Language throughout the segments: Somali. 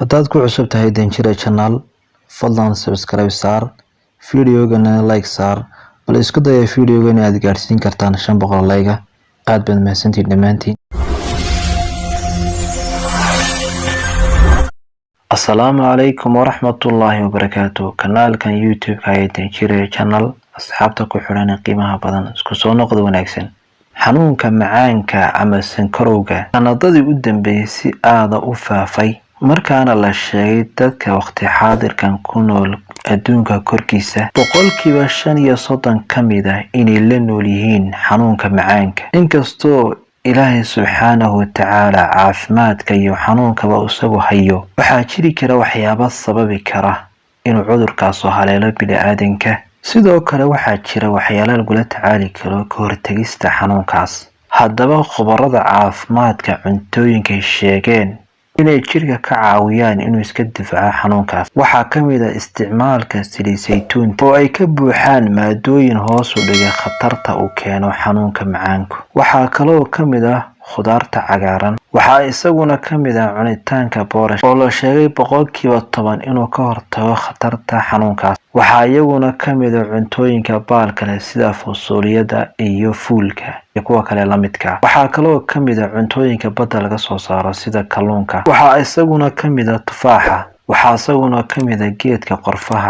Haddaad ku cusub tahay Danjire Channel, fadlan subscribe saar, videogana like saar, bal isku daya videogan aad gaarsiin kartaan 500 like. Aad baad mahadsantihiin dhammaantiin. Assalaamu calaykum waraxmatullaahi wabarakaatuh. Kanaalkan YouTube-ka ee Danjire Channel, asxaabta ku xiran qiimaha badan isku soo noqdo wanaagsan. Xanuunka macaanka ama sankarowga sanadadii u dambeeyay si aad u faafay, markaana la sheegay dadka waqti xaadirkan ku nool adduunka korkiisa boqolkiiba 35 kamid ah inay la nool yihiin xanuunka macaanka. Inkastoo Ilaahay subxaanahu wa ta'aala caafimaadka iyo xanuunkaba isagu hayo, waxaa jiri kara waxyaabo sababi kara inuu cudurkaas haleelo bini'aadanka. Sidoo kale waxaa jira waxyaalo lagula tacaali karo ka hortagista xanuunkaas. Haddaba khubarada caafimaadka cuntooyinka sheegeen inay jirka ka caawiyaan inuu iska difaaco xanuunkaas waxaa ka mid ah isticmaalka saliid saytuunta oo ay ka buuxaan maadooyin hoos u dhiga khatarta uu keeno xanuunka macaanku. Waxaa kaloo ka mid ah khudaarta cagaaran. waxaa isaguna ka mid ah cunitaanka boorash oo la sheegay boqolkiiba 10 inuu ka hortago khatarta xanuunkaas. waxaa iyaguna ka mid ah cuntooyinka baalka leh sida fasooliyada iyo fuulka iyo kuwa kale la midka. waxaa kaloo ka mid ah cuntooyinka badda laga soo saaro sida kalluunka. waxaa isaguna ka mid ah tufaaxa. waxaa isaguna ka mid ah geedka qorfaha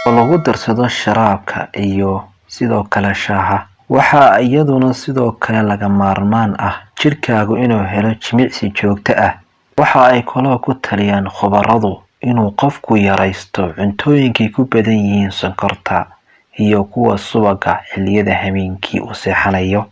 oo lagu darsado sharaabka iyo sidoo kale shaaha. waxaa iyaduna sidoo kale laga maarmaan ah jirkaagu inuu helo jimicsi joogto ah. waxa ay kaloo ku taliyaan khubaradu inuu qofku yaraysto cuntooyinkii ku badan yihiin sonkorta iyo kuwa subaga xilliyada habeenkii uu seexanayo.